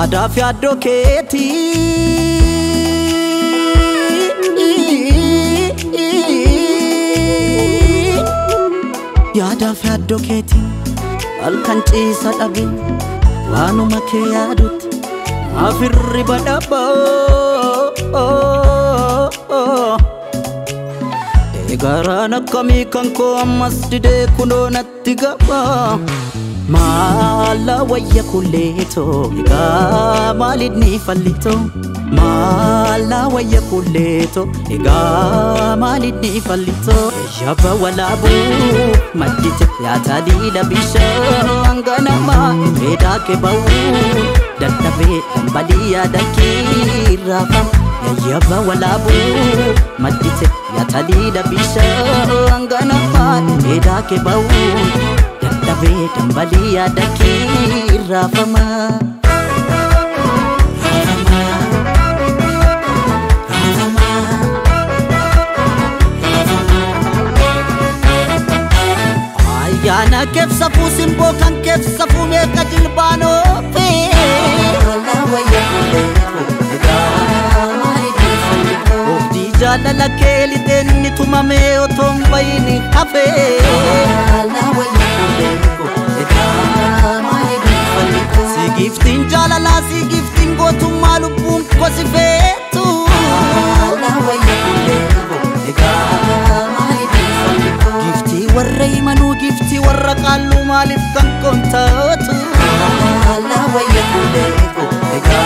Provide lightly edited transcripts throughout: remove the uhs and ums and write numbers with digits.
Yaadaaf yaaddoo keetii yaadaaf yaaddoo keetii halkan ciisa dhabe waanuma kee yaadutti afirri badhabaa eegaraan akkamii kan koo ammas didee kunoo natti gabaa Mala wayya kuleto ega malidni fallito Mala wayya kuleto ega malidni fallito Yaba walabu madite ya talila bisha anganama eda ke bau dadabe baliya dakirafa Yaba walabu madite ya talila bisha anganama eda ke bau Dabe tambaliya dakira fama Ayana kef safu simbo kan kef safu me kajilbano fe Allah waya Ofdi jalala keli denni tumame otombayini hafe Allah waya Si giftin jalala si giftin gotu malubum kosi fetu Allah waya ega gifti warra imanu gifti warra qallu malif kan kontatu Allah waya ega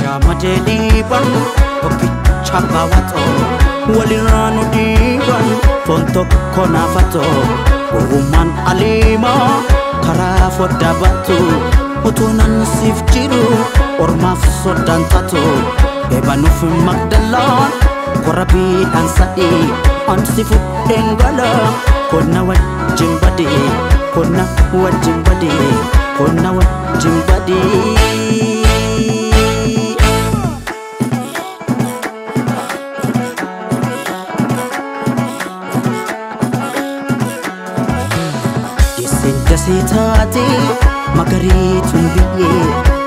jamadeli ban oki chabawato waliranu diban fonto konafato Woman alima kara foda batu Utunan sif jiru ormaf sodan tatu Beba nufi magdalan korabi ansadi Ansifu dengala kona wajim badi Kona wajim badi Kona wajim badi Sitati magaritu biye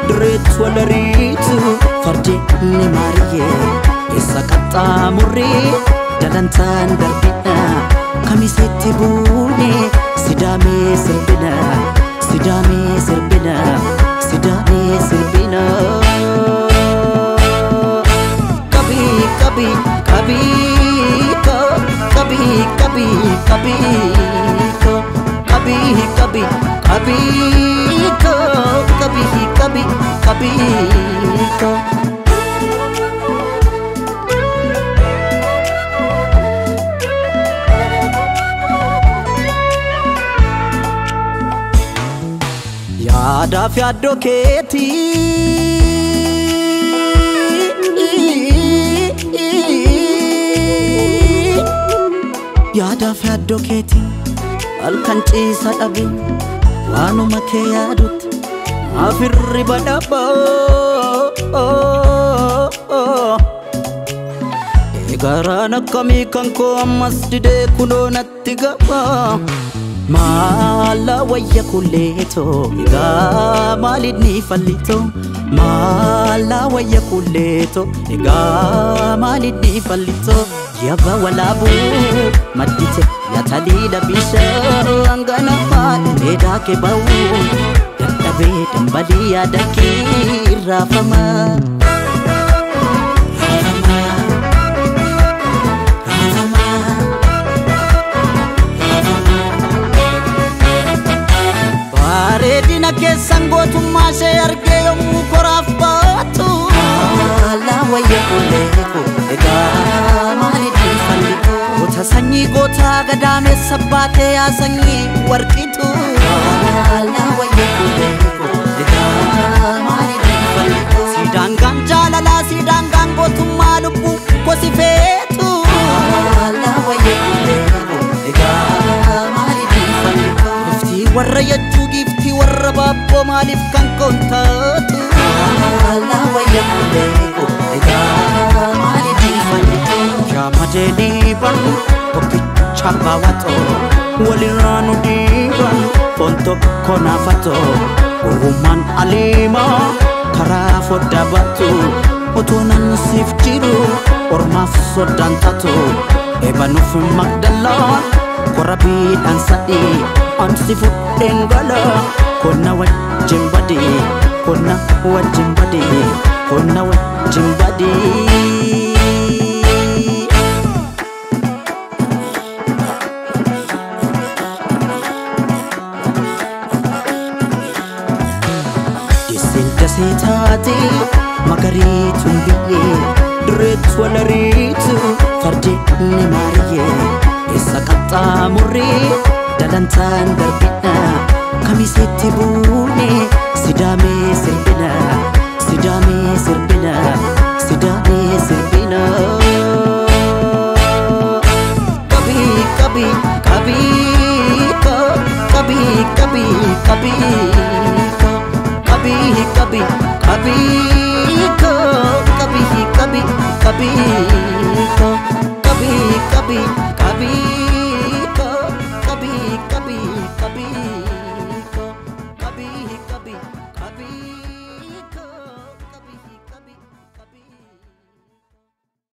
Dretu walaritu fardi ni mariye Isa kata muri dalantan darbina Kami setibuni sidame sirbina Sidame sirbina Sidame sirbina Kabi kabi kabi Kabi kabi kabi Kabi ko Yaadaaf yaaddoo keetii yaadaaf yaaddoo keetii halkan ciisa dhabe waanuma kee yaadutti afirri badhabaa eegaraan akkamii kan koo ammas didee kunoo natti gabaa Mala wayya kuleto ega malidni fallito Mala wayya kuleto ega malidni fallito Yaba walabu madite ya talila bisha anganama eda ke bau dadabe tambaliya dakira fama Baredina keessan gootummaa ishee argee yommuu koraaf baatu Allah wayya kuleeko egaa maalitti fallitu Goota sanyii goota gadaamessa baatee yaa sanyii warqitu Allah wayya kuleeko egaa maalitti fallitu Siidaangaan jaalalaa siidaangaan gootummaa lubbuu gosi feetu Allah wayya kuleeko egaa maalitti fallitu Giftii warra yachuu giftii warra baabboo maaliif kan kontatu Allah wayya kuleeko egaa maalitti fallitu Jamadeli ban oki chabawato waliranu diban fonto tokko naafato Orommaan aliimaa karaa foddaa baatu Otoo nan siif jiru ormaaf soddaan taatu Eebanuuf Magdalaan korabiidhaan sadii Ansi fudheen gala konna wajjin badii Konna wajjin badii Konna wajjin badii Sitaati magariituun biyyee Dureetu walariitu fardeenni maariyyee Eessa qaxxaamurree dalantaan darbina Kamiseetti buune sidaamee sirbina Sidaamee sirbina